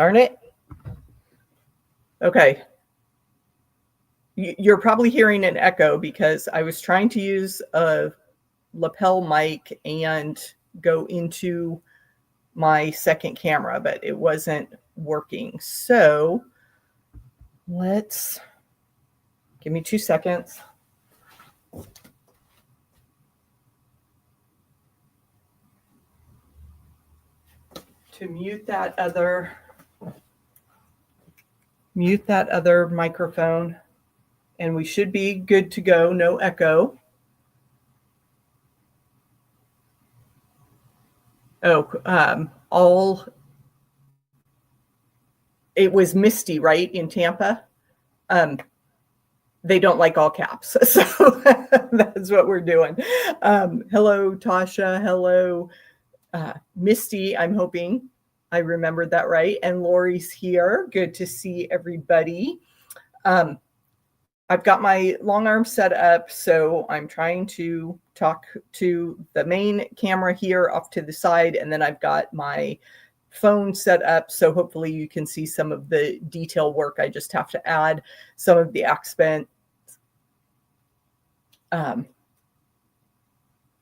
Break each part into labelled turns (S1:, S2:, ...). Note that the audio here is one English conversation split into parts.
S1: Darn it. Okay. You're probably hearing an echo because I was trying to use a lapel mic and go into my second camera, but it wasn't working. So give me 2 seconds. To mute that other microphone, and we should be good to go. No echo. It was misty, right, in Tampa. They don't like all caps, so that's what we're doing. Hello, Tasha. Hello, Misty. I'm hoping I remembered that right. And Lori's here. Good to see everybody. I've got my long arm set up, so I'm trying to talk to the main camera here off to the side, and then I've got my phone set up, so hopefully you can see some of the detail work. I just have to add some of the accent.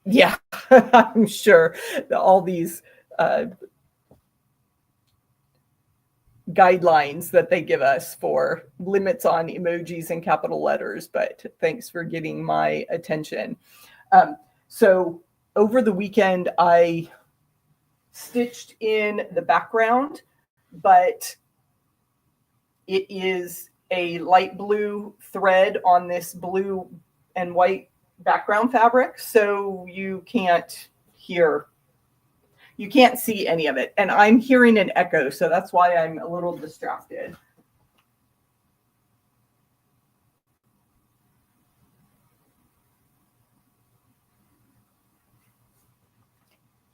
S1: Yeah, I'm sure all these guidelines that they give us for limits on emojis and capital letters, but thanks for getting my attention. So over the weekend, I stitched in the background, but it is a light blue thread on this blue and white background fabric, so you can't see any of it. And I'm hearing an echo, so that's why I'm a little distracted.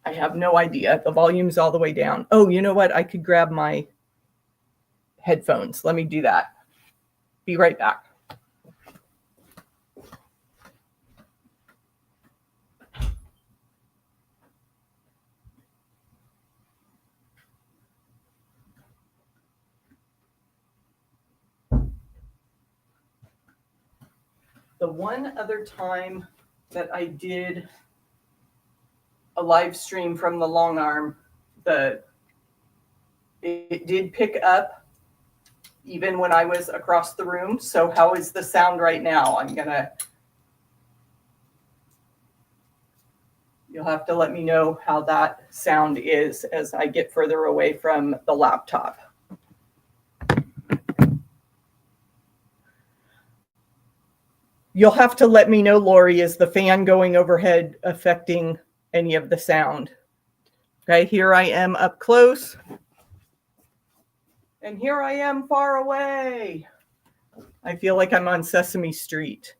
S1: I have no idea. The volume's all the way down. Oh, you know what? I could grab my headphones. Let me do that. Be right back. The one other time that I did a live stream from the Longarm, it did pick up even when I was across the room. So how is the sound right now? You'll have to let me know how that sound is as I get further away from the laptop. You'll have to let me know, Lori, is the fan going overhead affecting any of the sound? Okay, here I am up close. And here I am far away. I feel like I'm on Sesame Street.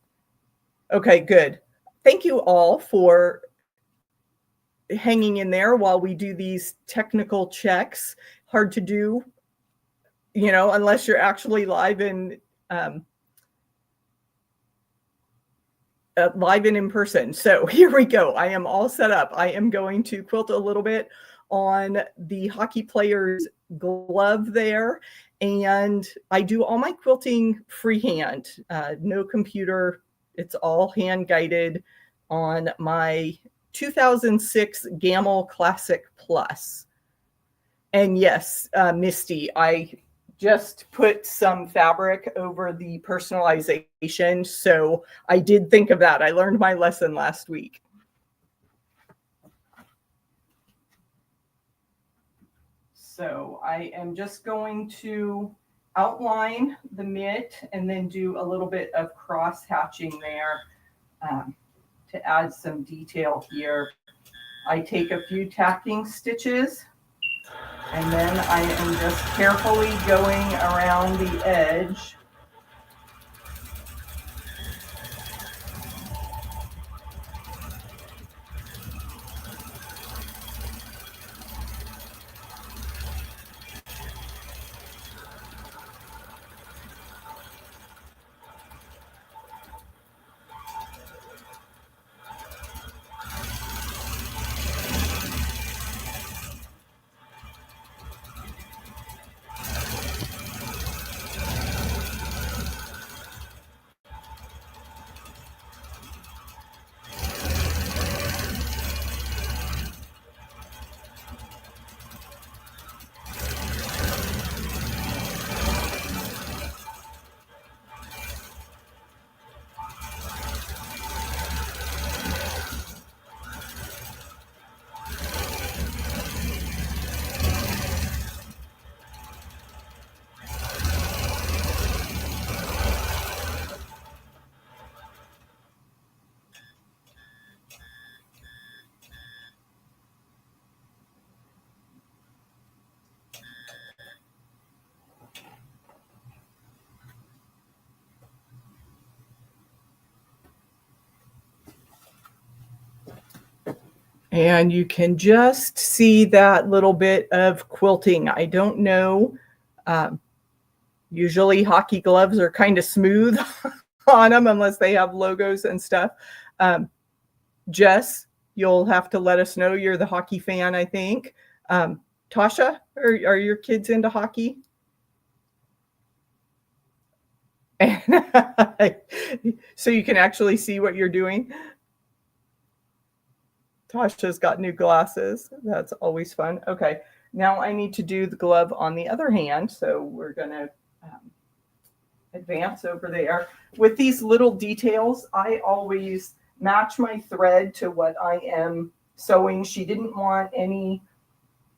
S1: Okay, good. Thank you all for hanging in there while we do these technical checks. Hard to do, unless you're actually live in person. So here we go. I am all set up. I am going to quilt a little bit on the hockey player's glove there. And I do all my quilting freehand, no computer. It's all hand guided on my 2006 Gammill Classic Plus. And yes, Misty, I just put some fabric over the personalization. So I did think of that. I learned my lesson last week. So I am just going to outline the mitt and then do a little bit of cross hatching there to add some detail here. I take a few tacking stitches, and then I am just carefully going around the edge. And you can just see that little bit of quilting. I don't know. Usually hockey gloves are kind of smooth on them unless they have logos and stuff. Jess, you'll have to let us know. You're the hockey fan, I think. Tasha, are your kids into hockey? So you can actually see what you're doing. Tasha's got new glasses. That's always fun. Okay, now I need to do the glove on the other hand. So we're going to advance over there. With these little details, I always match my thread to what I am sewing. She didn't want any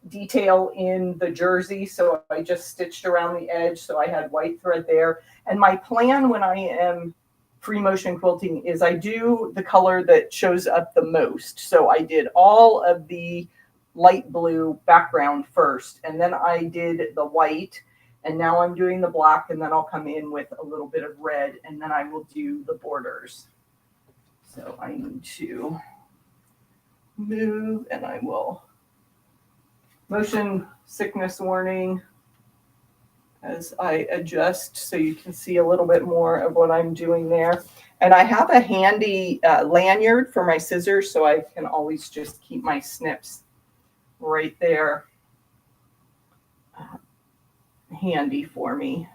S1: detail in the jersey, so I just stitched around the edge, so I had white thread there. And my plan when I am free motion quilting is I do the color that shows up the most. So I did all of the light blue background first, and then I did the white, and now I'm doing the black, and then I'll come in with a little bit of red, and then I will do the borders. So I need to move, and I will motion sickness warning as I adjust so you can see a little bit more of what I'm doing there. And I have a handy lanyard for my scissors, so I can always just keep my snips right there handy for me.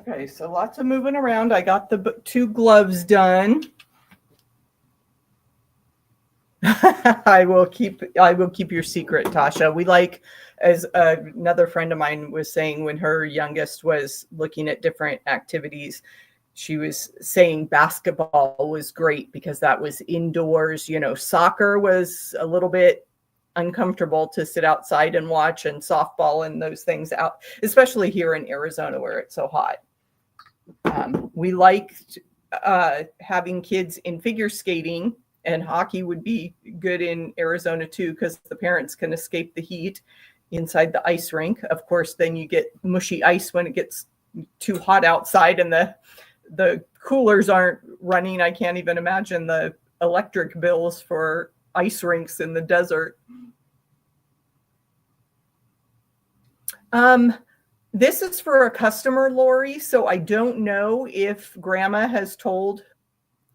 S1: Okay, so lots of moving around. I got the two gloves done. I will keep your secret, Tasha. We like, as another friend of mine was saying when her youngest was looking at different activities, she was saying basketball was great because that was indoors. You know, soccer was a little bit uncomfortable to sit outside and watch, and softball and those things out, especially here in Arizona where it's so hot. We liked having kids in figure skating, and hockey would be good in Arizona too because the parents can escape the heat inside the ice rink. Of course, then you get mushy ice when it gets too hot outside and the coolers aren't running. I can't even imagine the electric bills for ice rinks in the desert. This is for a customer, Lori, so I don't know if Grandma has told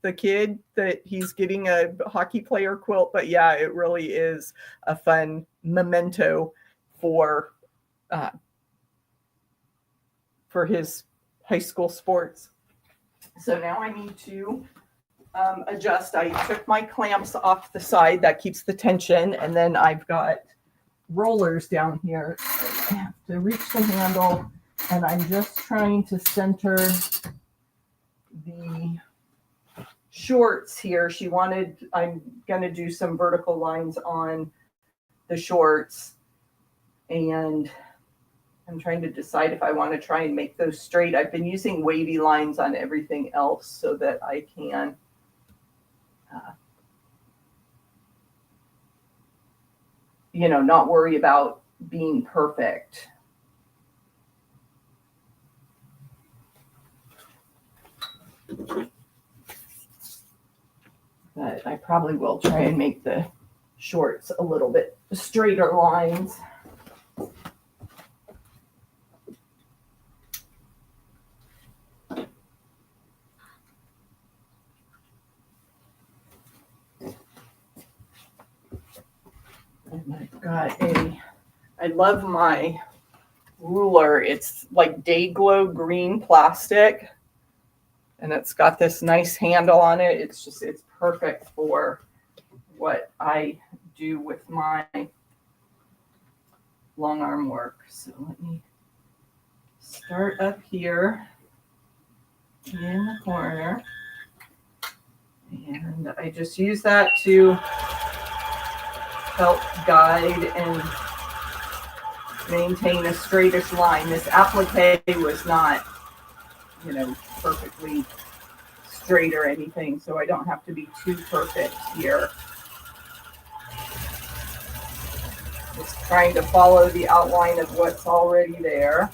S1: the kid that he's getting a hockey player quilt, but yeah, it really is a fun memento for his high school sports. So now I need to adjust. I took my clamps off the side, that keeps the tension, and then I've got rollers down here. I have to reach the handle, and I'm just trying to center the shorts here. She wanted, I'm going to do some vertical lines on the shorts, and I'm trying to decide if I want to try and make those straight. I've been using wavy lines on everything else so that I can you know, not worry about being perfect. But I probably will try and make the shorts a little bit straighter lines. And I've got I love my ruler. It's like day glow green plastic. And it's got this nice handle on it. It's perfect for what I do with my long arm work. So let me start up here in the corner. And I just use that to help guide and maintain a straightish line. This applique was not, you know, perfectly straight or anything, so I don't have to be too perfect here. Just trying to follow the outline of what's already there.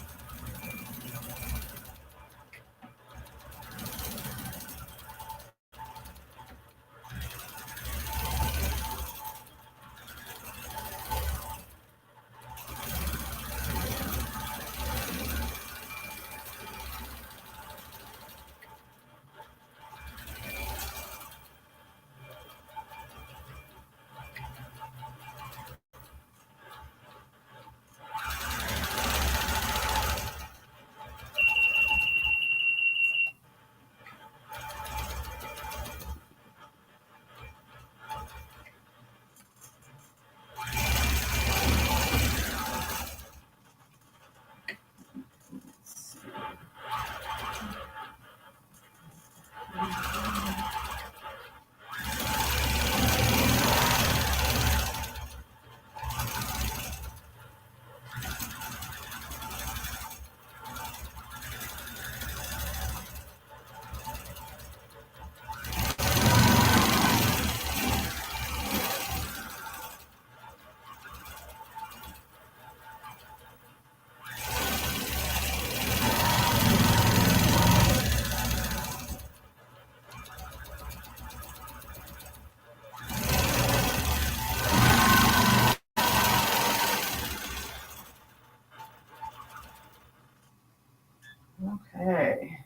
S1: Okay.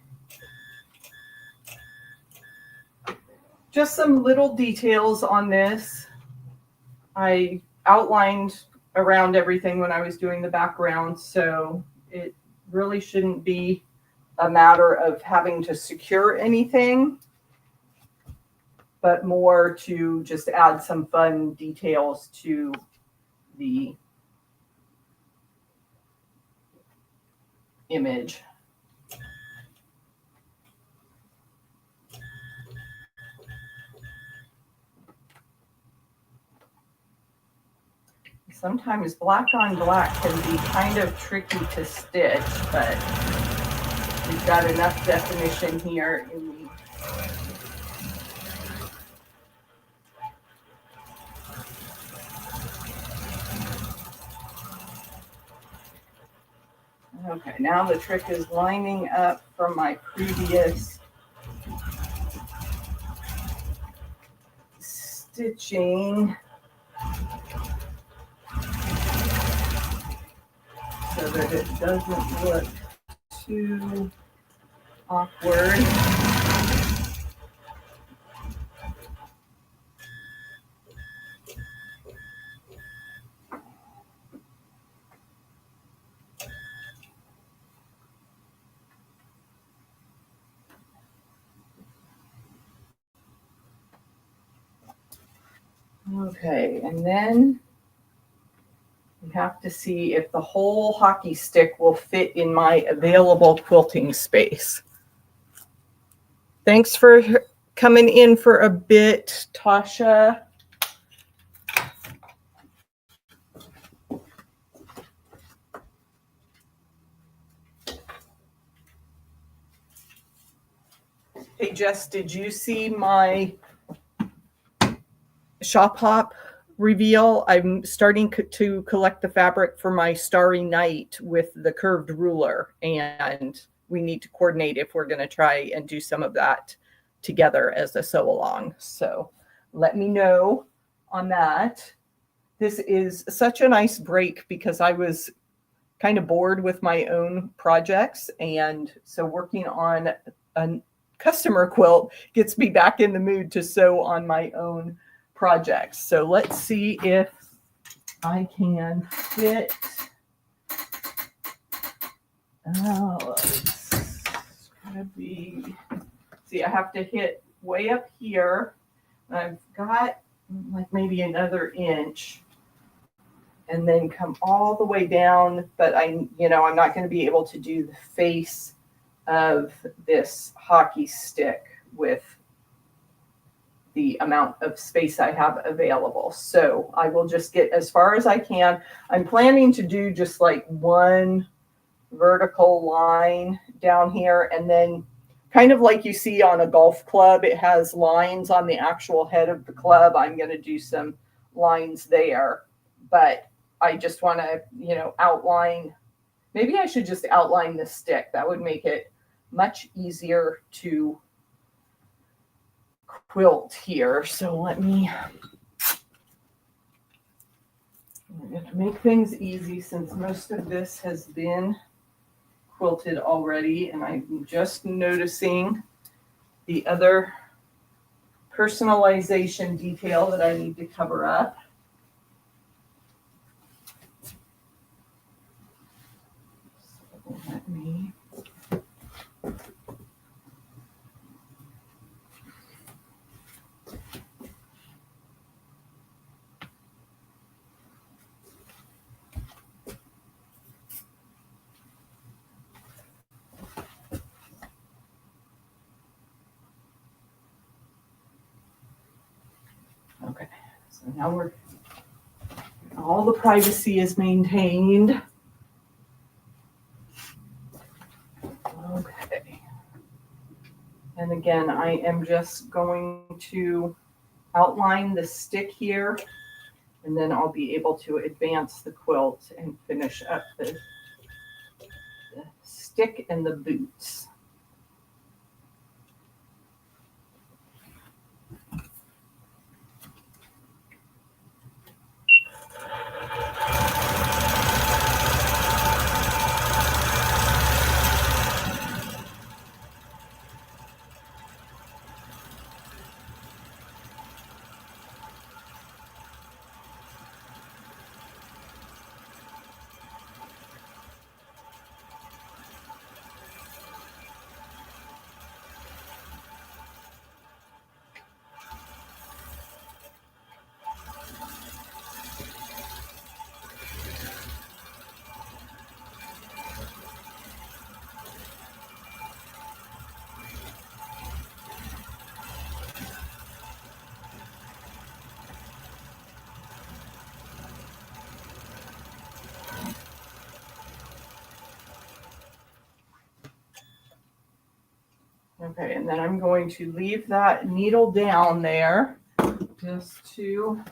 S1: Just some little details on this. I outlined around everything when I was doing the background, so it really shouldn't be a matter of having to secure anything, but more to just add some fun details to the image. Sometimes black on black can be kind of tricky to stitch, but we've got enough definition here in the okay, now the trick is lining up from my previous stitching so that it doesn't look too awkward. Okay, and then we have to see if the whole hockey stick will fit in my available quilting space. Thanks for coming in for a bit, Tasha. Hey, Jess, did you see my shop hop reveal. I'm starting to collect the fabric for my Starry Night with the curved ruler, and we need to coordinate if we're going to try and do some of that together as a sew along. So let me know on that. This is such a nice break because I was kind of bored with my own projects, and so working on a customer quilt gets me back in the mood to sew on my own projects. So let's see if I can fit. Oh, it's gonna be. See, I have to hit way up here. I've got like maybe another inch, and then come all the way down. But I'm not going to be able to do the face of this hockey stick with the amount of space I have available. So I will just get as far as I can. I'm planning to do just like one vertical line down here, and then kind of like you see on a golf club, it has lines on the actual head of the club. I'm going to do some lines there, but I just want to, outline. Maybe I should just outline the stick. That would make it much easier to quilt here. So let me make things easy since most of this has been quilted already, and I'm just noticing the other personalization detail that I need to cover up. So let me okay, so now all the privacy is maintained. Okay. And again, I am just going to outline the stick here, and then I'll be able to advance the quilt and finish up the stick and the boots. Okay, and then I'm going to leave that needle down there just to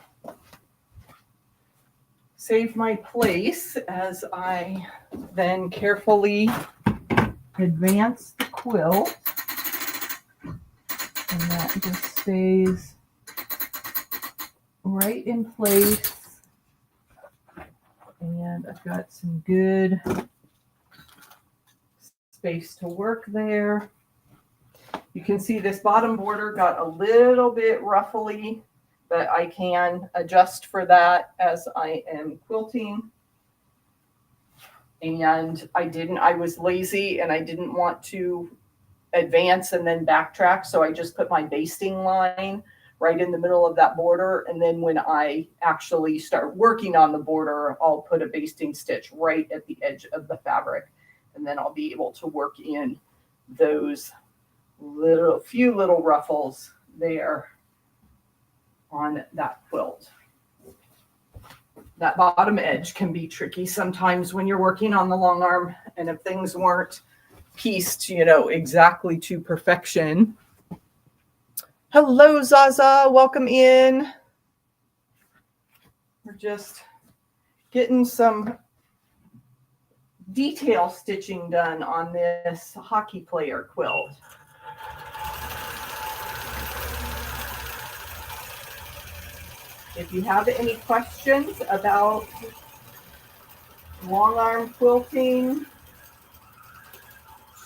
S1: save my place as I then carefully advance the quilt. And that just stays right in place. And I've got some good space to work there. You can see this bottom border got a little bit ruffly, but I can adjust for that as I am quilting. And I was lazy and I didn't want to advance and then backtrack. So I just put my basting line right in the middle of that border. And then when I actually start working on the border, I'll put a basting stitch right at the edge of the fabric. And then I'll be able to work in those few little ruffles there on that quilt. That bottom edge can be tricky sometimes when you're working on the long arm, and if things weren't pieced, exactly to perfection. Hello, Zaza, welcome in. We're just getting some detail stitching done on this hockey player quilt. If you have any questions about long arm quilting,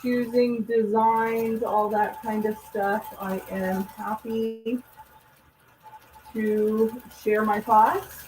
S1: choosing designs, all that kind of stuff, I am happy to share my thoughts.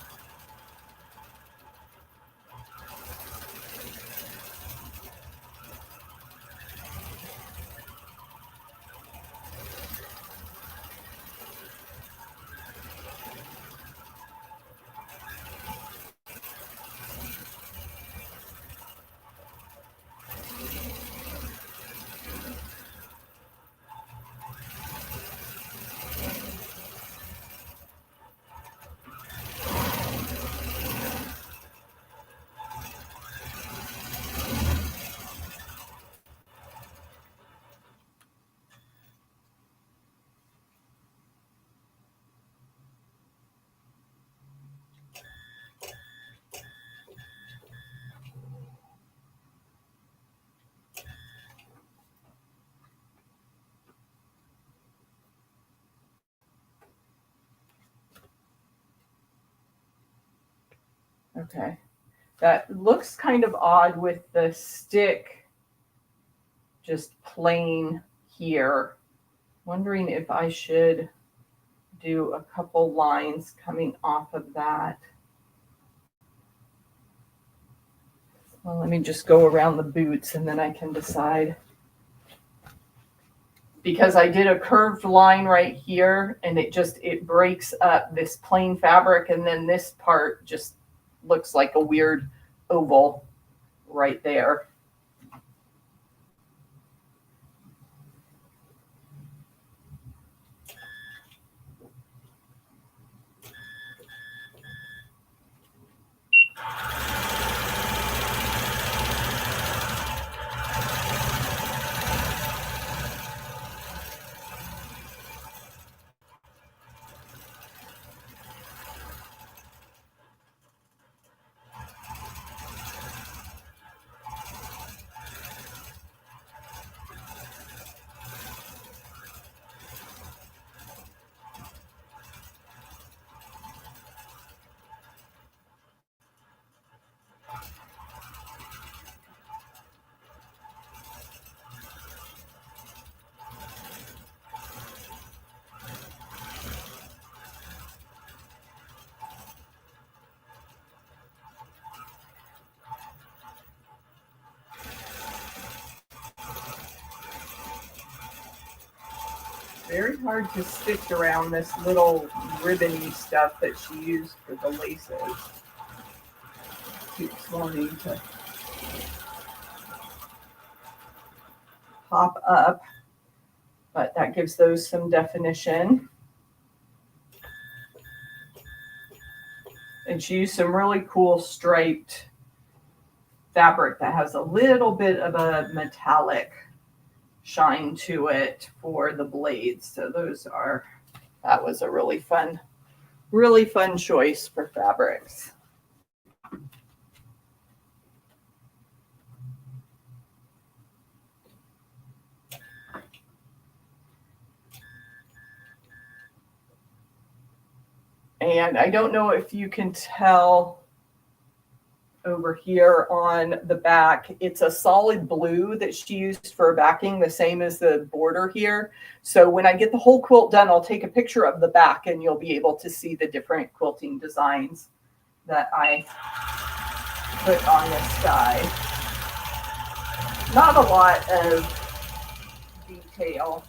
S1: Okay, that looks kind of odd with the stick just plain here. Wondering if I should do a couple lines coming off of that. Well, let me just go around the boots and then I can decide. Because I did a curved line right here and it breaks up this plain fabric, and then this part just looks like a weird oval right there. Very hard to stitch around this little ribbony stuff that she used for the laces. Keeps wanting to pop up, but that gives those some definition. And she used some really cool striped fabric that has a little bit of a metallic shine to it for the blades. So that was a really fun choice for fabrics. And I don't know if you can tell over here on the back, it's a solid blue that she used for backing, the same as the border here. So when I get the whole quilt done, I'll take a picture of the back and you'll be able to see the different quilting designs that I put on this guy. Not a lot of detail.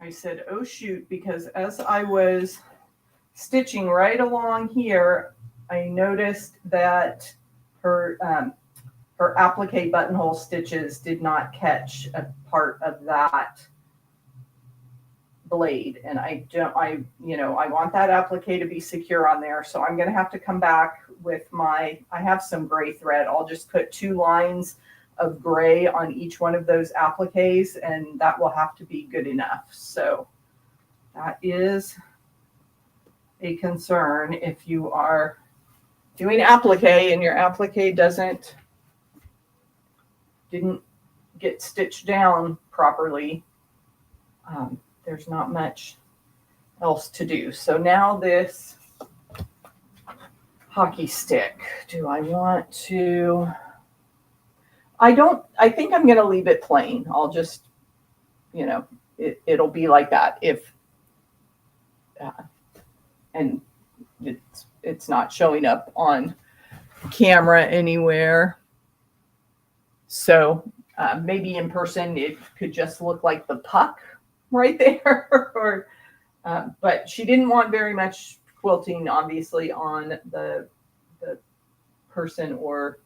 S1: I said, oh shoot, because as I was stitching right along here, I noticed that her applique buttonhole stitches did not catch a part of that blade, and I want that applique to be secure on there, so I'm going to have to come back with I have some gray thread. I'll just put 2 lines of gray on each one of those appliques, and that will have to be good enough. So that is a concern if you are doing applique and your applique didn't get stitched down properly. There's not much else to do. So now this hockey stick, do I want to, I think I'm going to leave it plain. I'll just, it'll be like that and it's not showing up on camera anywhere. So maybe in person, it could just look like the puck right there. But she didn't want very much quilting, obviously, on the person or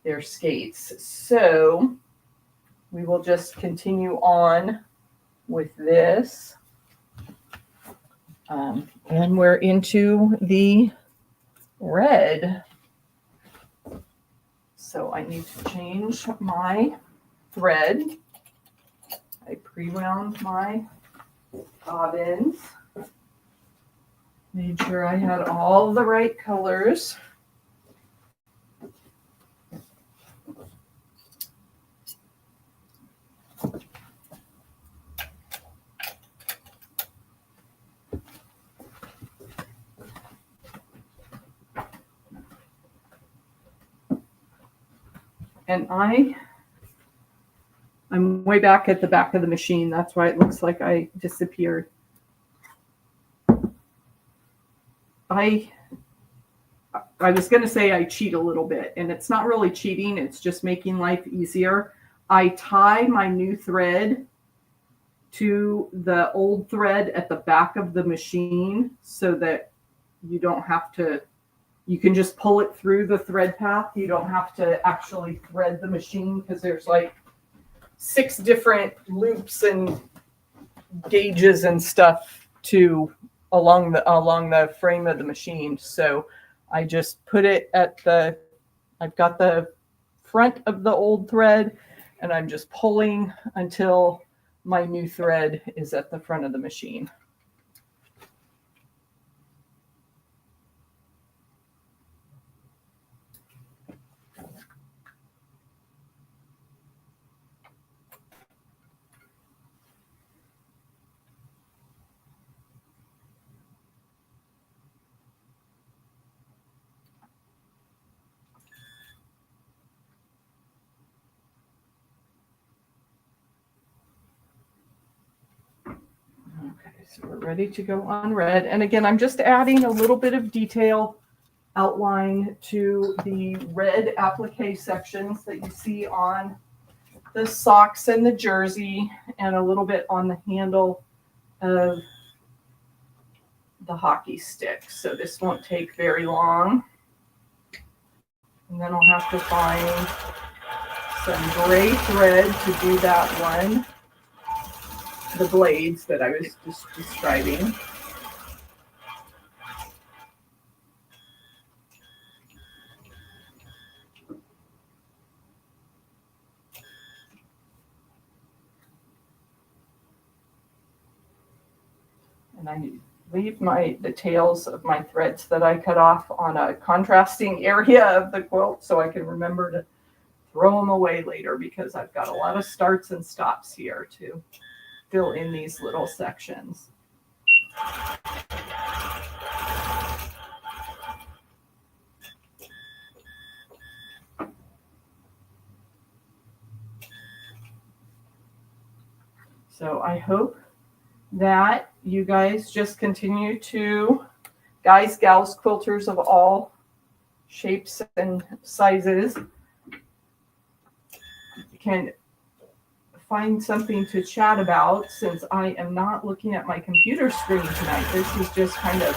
S1: their skates. So we will just continue on with this. And we're into the red. So I need to change my thread. I pre-wound my bobbins. Made sure I had all the right colors. And I'm way back at the back of the machine. That's why it looks like I disappeared. I was going to say I cheat a little bit, and it's not really cheating. It's just making life easier. I tie my new thread to the old thread at the back of the machine so that you don't have to, you can just pull it through the thread path. You don't have to actually thread the machine because there's like 6 different loops and gauges and stuff along the frame of the machine. So I just put it at I've got the front of the old thread, and I'm just pulling until my new thread is at the front of the machine. So we're ready to go on red. And again, I'm just adding a little bit of detail outline to the red applique sections that you see on the socks and the jersey, and a little bit on the handle of the hockey stick. So this won't take very long. And then I'll have to find some gray thread to do that one. The blades that I was just describing. And I leave the tails of my threads that I cut off on a contrasting area of the quilt so I can remember to throw them away later, because I've got a lot of starts and stops here to fill in these little sections. So I hope that you guys just continue to, guys, gals, quilters of all shapes and sizes, can find something to chat about since I am not looking at my computer screen tonight. This is just kind of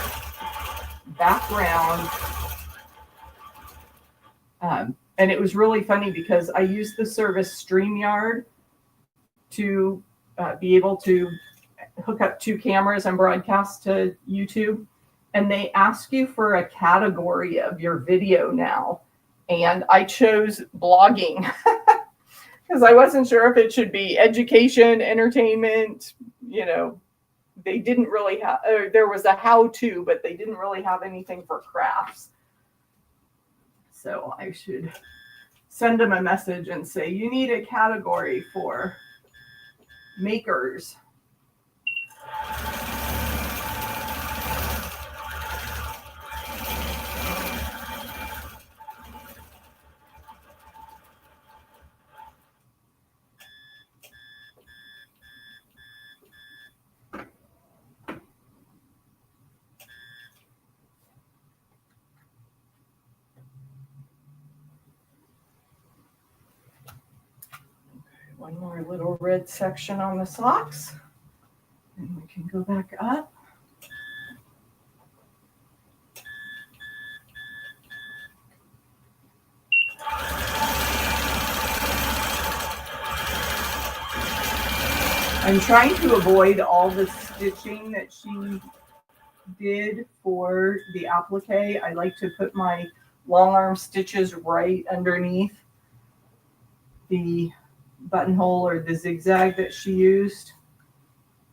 S1: background. And it was really funny because I used the service StreamYard to be able to hook up 2 cameras and broadcast to YouTube. And they ask you for a category of your video now. And I chose blogging because I wasn't sure if it should be education, entertainment. You know, they didn't really have, there was a how-to, but they didn't really have anything for crafts. So I should send them a message and say, you need a category for makers. One more little red section on the socks, and we can go back up. I'm trying to avoid all the stitching that she did for the applique. I like to put my long arm stitches right underneath the buttonhole or the zigzag that she used.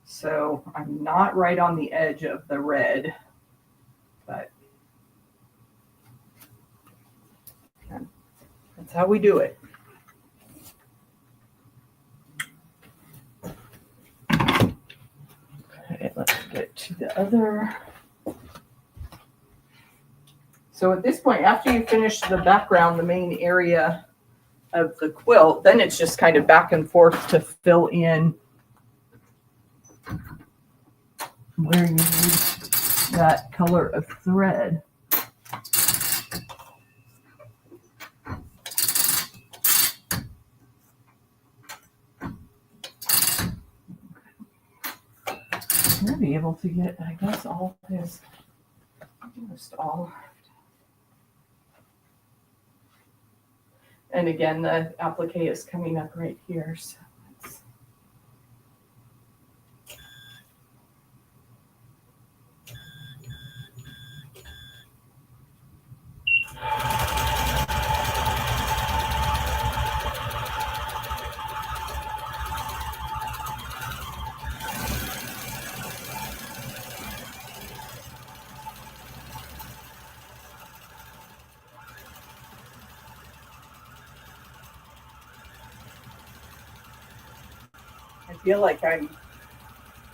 S1: So I'm not right on the edge of the red, but that's how we do it. Okay, let's get to the other. So at this point, after you finish the background, the main area of the quilt, then it's just kind of back and forth to fill in where you need that color of thread. I'm gonna be able to get, I guess, all his, almost all. And again, the applique is coming up right here. So let's... I feel like I'm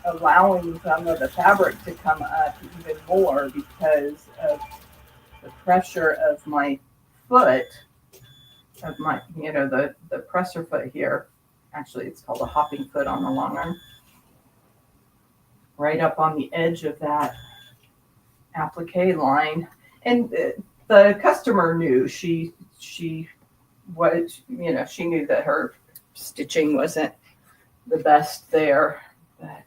S1: allowing some of the fabric to come up even more because of the pressure of my foot, of my, you know, the presser foot here. Actually, it's called a hopping foot on the long arm. Right up on the edge of that applique line. And the customer knew she was, you know, she knew that her stitching wasn't the best there, but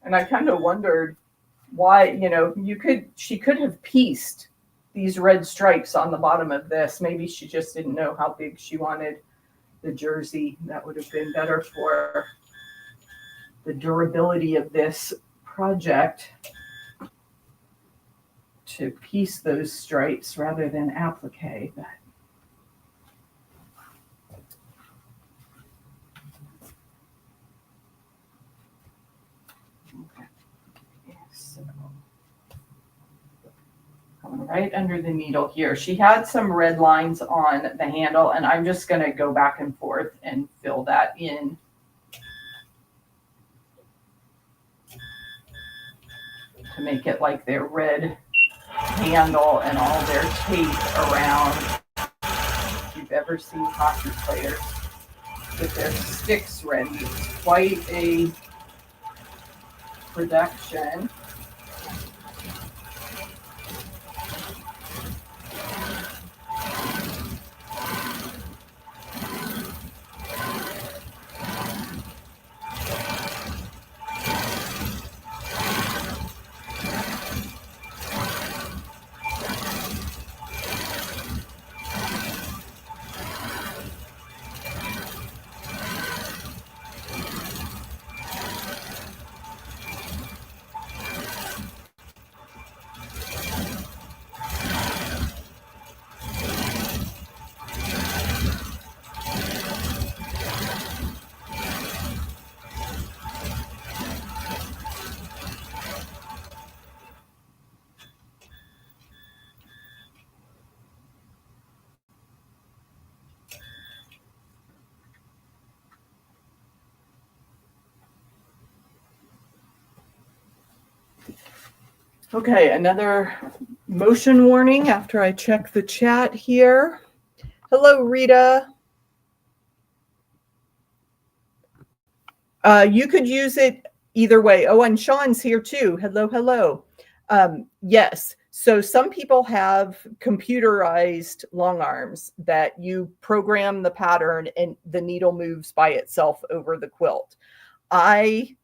S1: and I kind of wondered why, you know, she could have pieced these red stripes on the bottom of this. Maybe she just didn't know how big she wanted the jersey. That would have been better for the durability of this project, to piece those stripes rather than applique. But right under the needle here. She had some red lines on the handle, and I'm just going to go back and forth and fill that in. To make it like their red handle and all their tape around. If you've ever seen hockey players with their sticks ready, it's quite a production. Okay, another motion warning after I check the chat here. Hello, Rita. You could use it either way. Oh, and Sean's here too. Hello, hello. Yes, so some people have computerized long arms that you program the pattern and the needle moves by itself over the quilt. I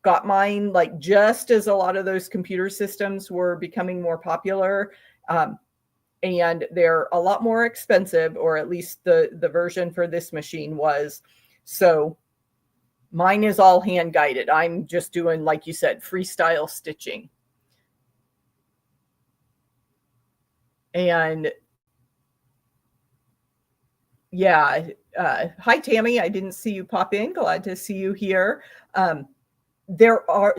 S1: got mine like just as a lot of those computer systems were becoming more popular, and they're a lot more expensive, or at least the version for this machine was. So mine is all hand guided. I'm just doing, like you said, freestyle stitching. And yeah, hi Tammy, I didn't see you pop in. Glad to see you here. There are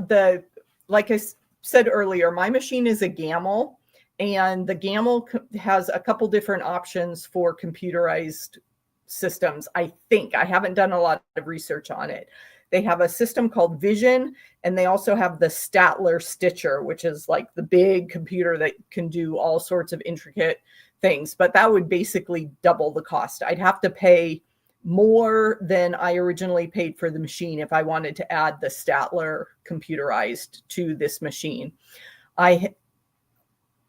S1: like I said earlier, my machine is a Gammill, and the Gammill has a couple different options for computerized systems. I think I haven't done a lot of research on it. They have a system called Vision, and they also have the Statler Stitcher, which is like the big computer that can do all sorts of intricate things. But that would basically double the cost. I'd have to pay more than I originally paid for the machine if I wanted to add the Statler computerized to this machine.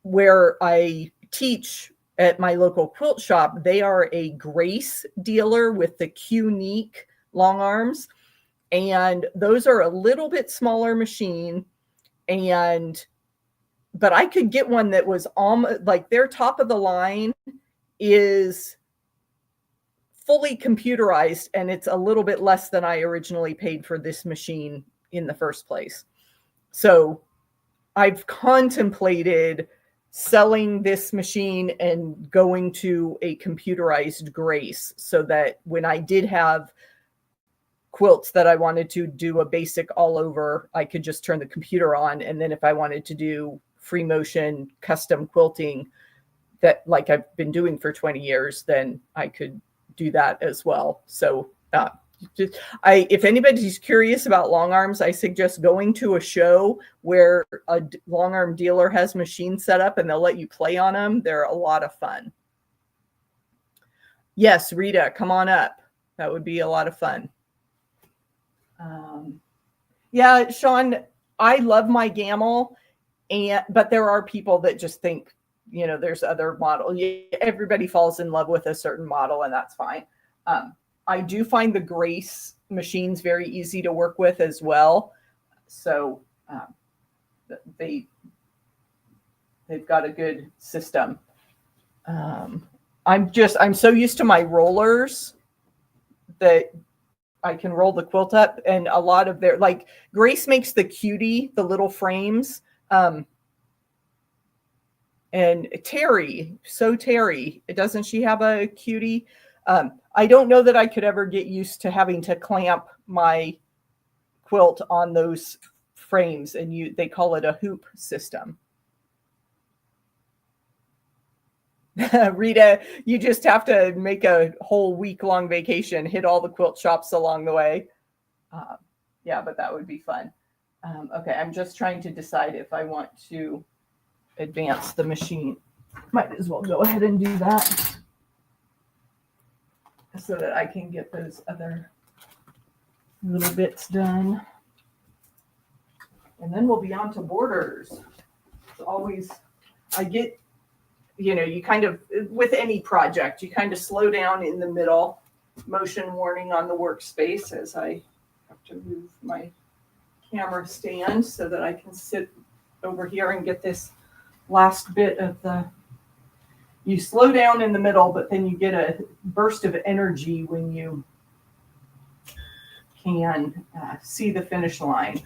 S1: Where I teach at my local quilt shop, they are a Grace dealer with the Q-Neek long arms, and those are a little bit smaller machine, but I could get one that was almost like their top of the line is fully computerized, and it's a little bit less than I originally paid for this machine in the first place. So I've contemplated selling this machine and going to a computerized Grace, so that when I did have quilts that I wanted to do a basic all over, I could just turn the computer on. And then if I wanted to do free motion custom quilting that like I've been doing for 20 years, then I could do that as well. So if anybody's curious about long arms, I suggest going to a show where a long arm dealer has machines set up and they'll let you play on them. They're a lot of fun. Yes, Rita, come on up. That would be a lot of fun. Yeah, Sean, I love my Gammill, but there are people that just think, you know, there's other models. Everybody falls in love with a certain model, and that's fine. I do find the Grace machines very easy to work with as well. So they've got a good system. I'm so used to my rollers that I can roll the quilt up, and a lot of their, like Grace makes the cutie, the little frames. And Terry, doesn't she have a cutie? I don't know that I could ever get used to having to clamp my quilt on those frames, and they call it a hoop system. Rita, you just have to make a whole week-long vacation, hit all the quilt shops along the way. Yeah, but that would be fun. Okay, I'm just trying to decide if I want to advance the machine. Might as well go ahead and do that so that I can get those other little bits done. And then we'll be on to borders. It's always, I get, you know, you kind of, with any project, you kind of slow down in the middle. Motion warning on the workspace as I have to move my camera stand so that I can sit over here and get this last bit of the, you slow down in the middle, but then you get a burst of energy when you can see the finish line.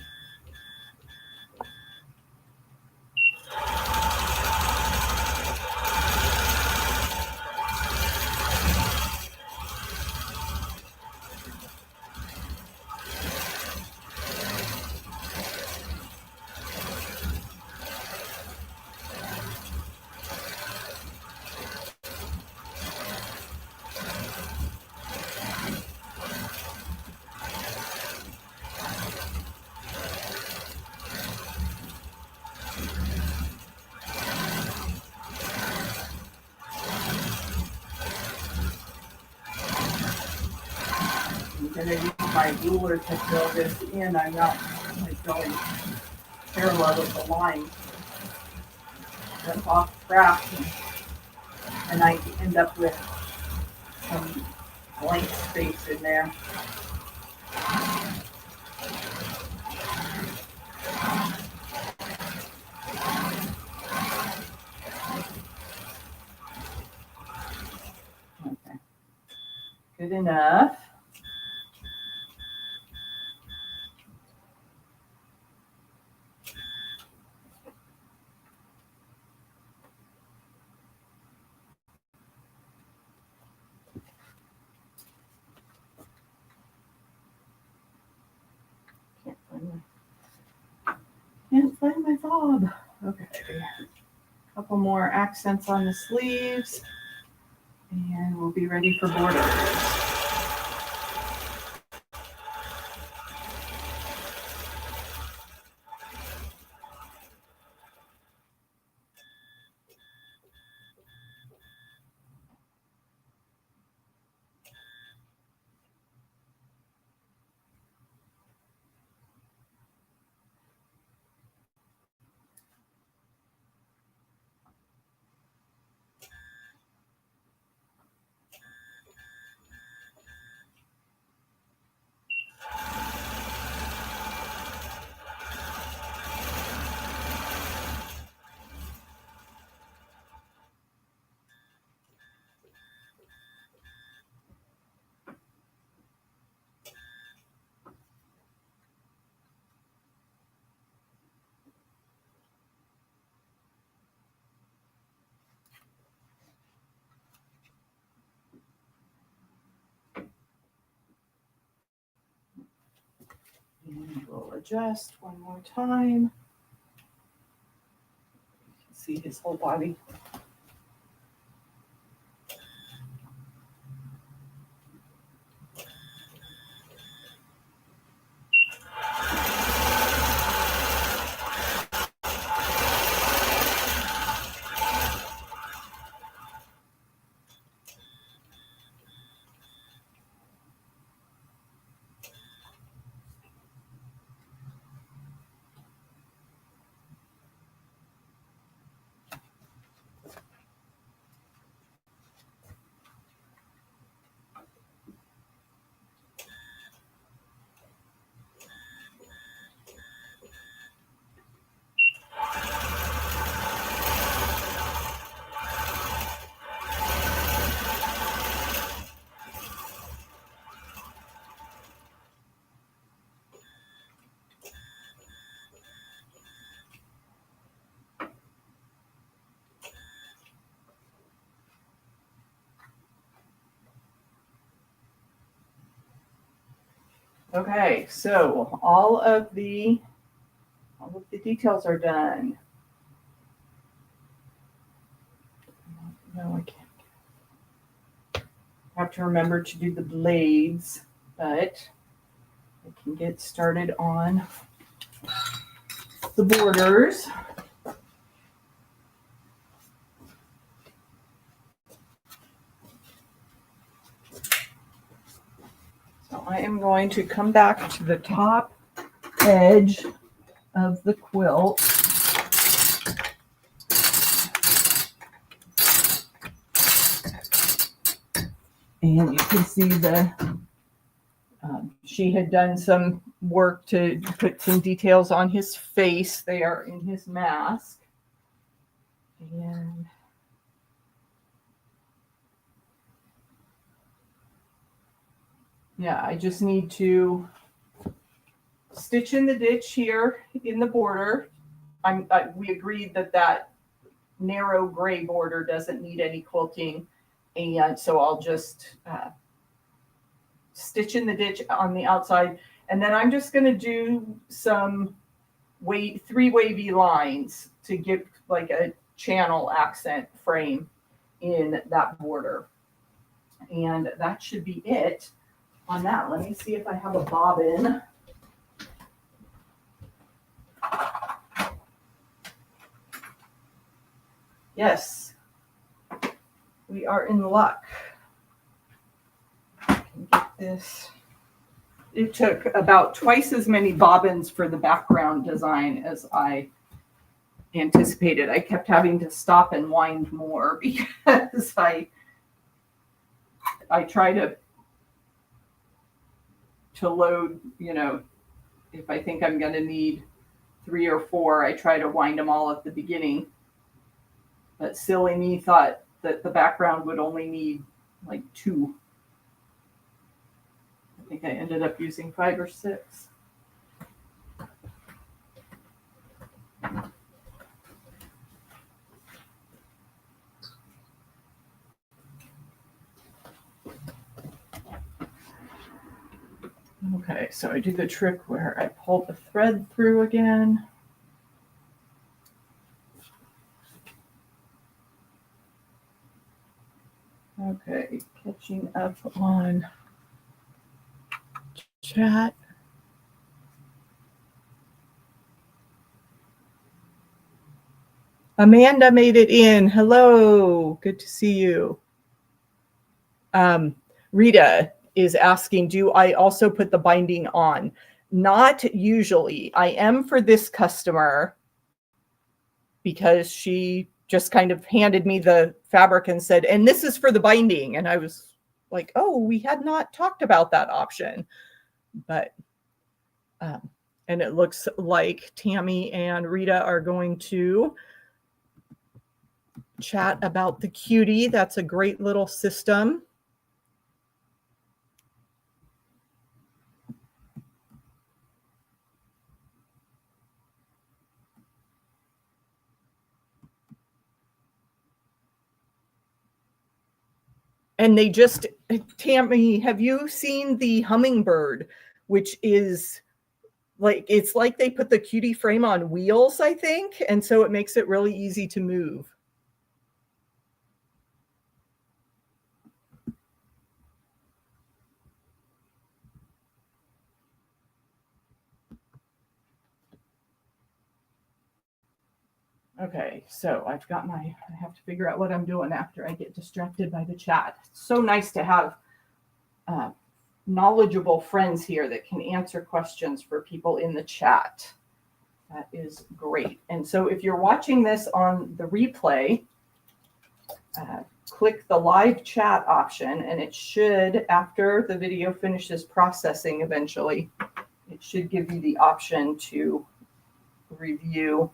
S1: I'm going to use my ruler to fill this in. I'm not like going parallel with the line. That's off track, and I end up with some blank space in there. Okay, good enough. Can't find my fob. Okay. A couple more accents on the sleeves, and we'll be ready for borders. And we'll adjust one more time. You can see his whole body. Okay, so all of the details are done. No, I can't. I have to remember to do the blades, but I can get started on the borders. So I am going to come back to the top edge of the quilt. And you can see she had done some work to put some details on his face there in his mask. And yeah, I just need to stitch in the ditch here in the border. We agreed that narrow gray border doesn't need any quilting. And so I'll just stitch in the ditch on the outside. And then I'm just going to do some 3 wavy lines to give like a channel accent frame in that border. And that should be it on that. Let me see if I have a bobbin. Yes, we are in luck. I can get this. It took about twice as many bobbins for the background design as I anticipated. I kept having to stop and wind more because I try to load, if I think I'm going to need 3 or 4, I try to wind them all at the beginning. But silly me thought that the background would only need like 2. I think I ended up using 5 or 6. Okay, so I do the trick where I pull the thread through again. Okay, catching up on chat. Amanda made it in. Hello, good to see you. Rita is asking, do I also put the binding on? Not usually. I am for this customer because she just kind of handed me the fabric and said, and this is for the binding. And I was like, oh, we had not talked about that option. But, and it looks like Tammy and Rita are going to chat about the cutie. That's a great little system. And they just, Tammy, have you seen the hummingbird, which is like, it's like they put the cutie frame on wheels, I think. And so it makes it really easy to move. Okay, so I have to figure out what I'm doing after I get distracted by the chat. It's so nice to have knowledgeable friends here that can answer questions for people in the chat. That is great. And so if you're watching this on the replay, click the live chat option, and it should, after the video finishes processing eventually, it should give you the option to review.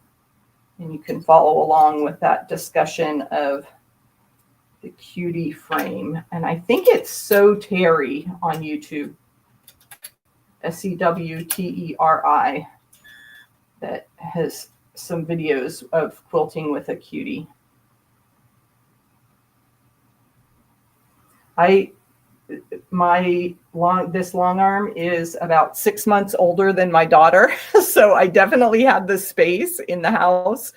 S1: And you can follow along with that discussion of the cutie frame. And I think it's So Terry on YouTube, SEWTERI, that has some videos of quilting with a cutie. This long arm is about 6 months older than my daughter, so I definitely had the space in the house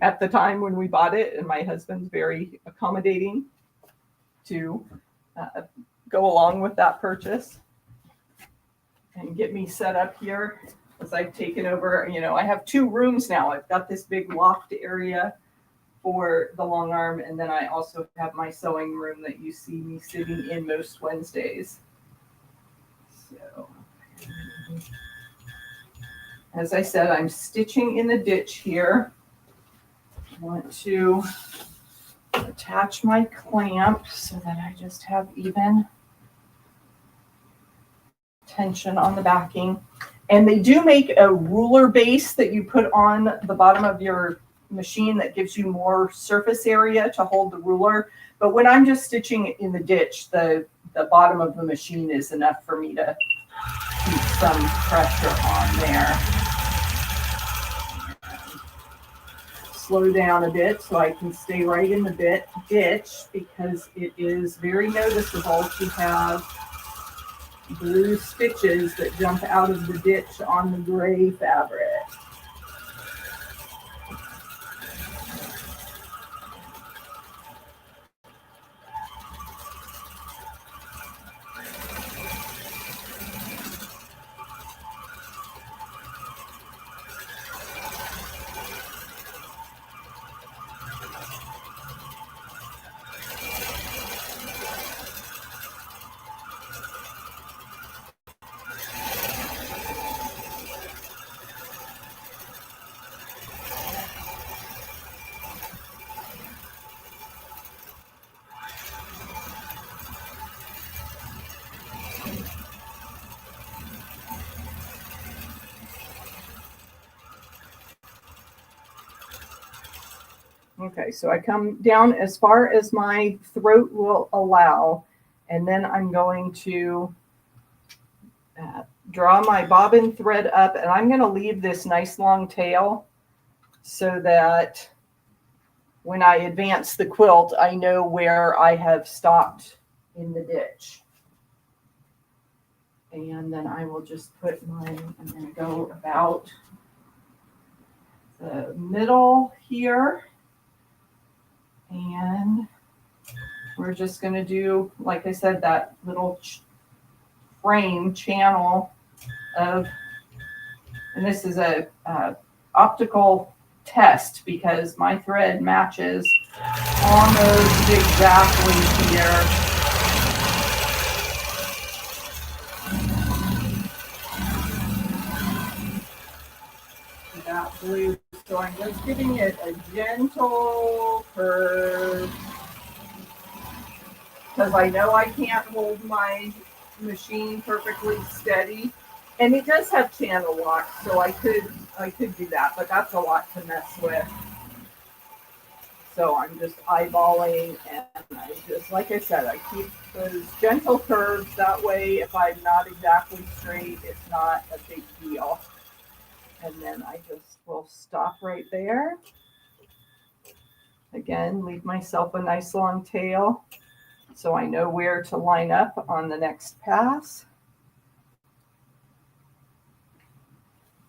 S1: at the time when we bought it, and my husband's very accommodating to go along with that purchase and get me set up here as I've taken over. You know, I have 2 rooms now. I've got this big loft area for the long arm, and then I also have my sewing room that you see me sitting in most Wednesdays. So, as I said, I'm stitching in the ditch here. I want to attach my clamp so that I just have even tension on the backing. And they do make a ruler base that you put on the bottom of your machine that gives you more surface area to hold the ruler. But when I'm just stitching in the ditch, the bottom of the machine is enough for me to keep some pressure on there. Slow down a bit so I can stay right in the ditch, because it is very noticeable to have blue stitches that jump out of the ditch on the gray fabric. Okay, so I come down as far as my throat will allow, and then I'm going to draw my bobbin thread up, and I'm going to leave this nice long tail so that when I advance the quilt, I know where I have stopped in the ditch. And then I will just put I'm going to go about the middle here. And we're just going to do, like I said, that little frame channel of, and this is a optical test because my thread matches almost exactly here. That blue, so I'm just giving it a gentle curve because I know I can't hold my machine perfectly steady, and it does have channel lock, so I could do that, but that's a lot to mess with. So I'm just eyeballing, and I just, like I said, I keep those gentle curves. That way, if I'm not exactly straight, it's not a big deal. And then I just will stop right there. Again, leave myself a nice long tail so I know where to line up on the next pass.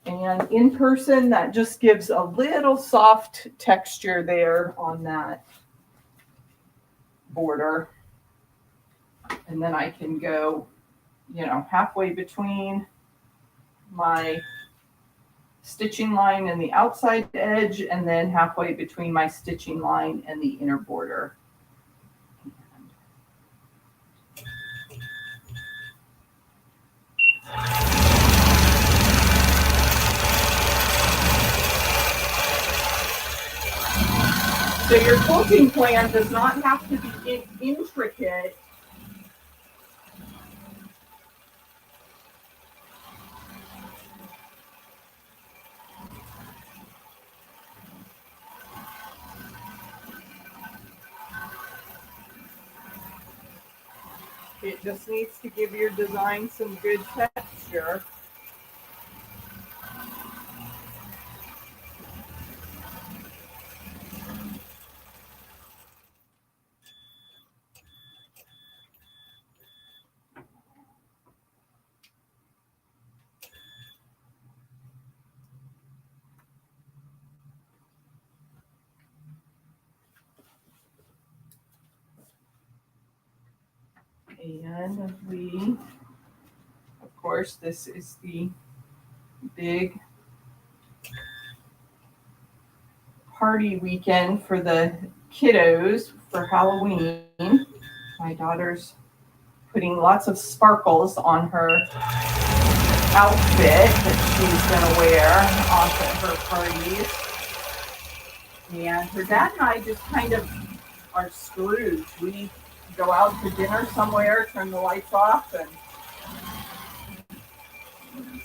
S1: And in person, that just gives a little soft texture there on that border. And then I can go, you know, halfway between my stitching line and the outside edge, and then halfway between my stitching line and the inner border. So your quilting plan does not have to be intricate. It just needs to give your design some good texture. And we, of course, this is the big party weekend for the kiddos for Halloween. My daughter's putting lots of sparkles on her outfit that she's going to wear off at her parties. And her dad and I just kind of are screwed. We go out to dinner somewhere, turn the lights off, and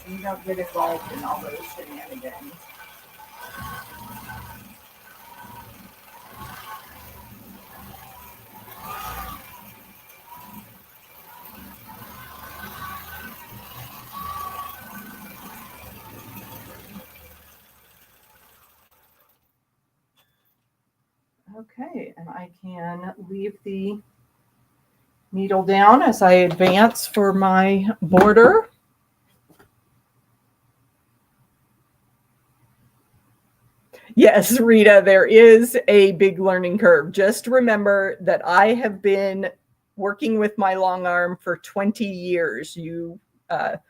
S1: we don't get involved in all those shenanigans. Okay, and I can leave the needle down as I advance for my border. Yes, Rita, there is a big learning curve. Just remember that I have been working with my long arm for 20 years. You can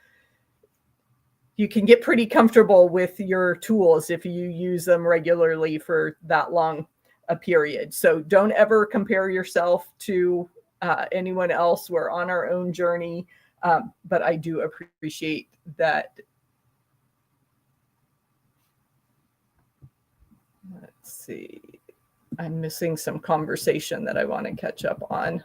S1: get pretty comfortable with your tools if you use them regularly for that long a period. So don't ever compare yourself to anyone else. We're on our own journey, but I do appreciate that. Let's see. I'm missing some conversation that I want to catch up on.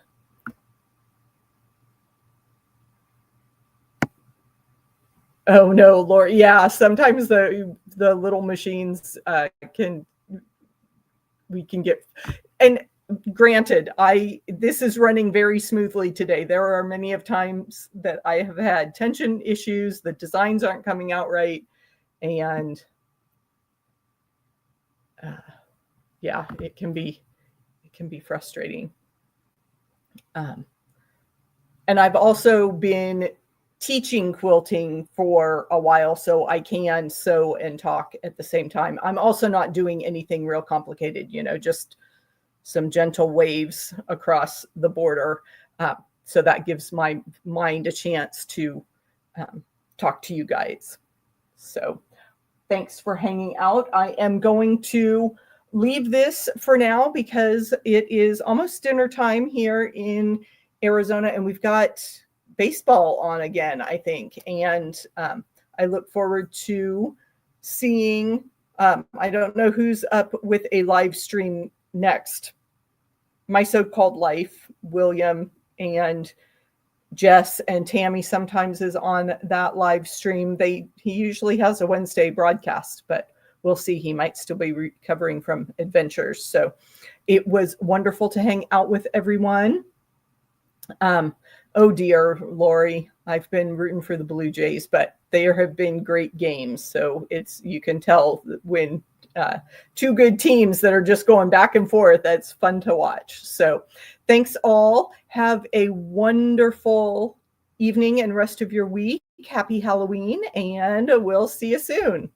S1: Oh no, Lord. Yeah, sometimes the little machines we can get, and granted, this is running very smoothly today. There are many of times that I have had tension issues, the designs aren't coming out right, and yeah, it can be frustrating. And I've also been teaching quilting for a while, so I can sew and talk at the same time. I'm also not doing anything real complicated, just some gentle waves across the border. So that gives my mind a chance to talk to you guys. So thanks for hanging out. I am going to leave this for now because it is almost dinner time here in Arizona, and we've got baseball on again, I think. And I look forward to seeing, I don't know who's up with a live stream next. My So-Called Life, William and Jess and Tammy sometimes is on that live stream. He usually has a Wednesday broadcast, but we'll see. He might still be recovering from adventures. So it was wonderful to hang out with everyone. Oh dear, Lori, I've been rooting for the Blue Jays, but there have been great games. So you can tell when two good teams that are just going back and forth, that's fun to watch. So thanks all. Have a wonderful evening and rest of your week. Happy Halloween, and we'll see you soon.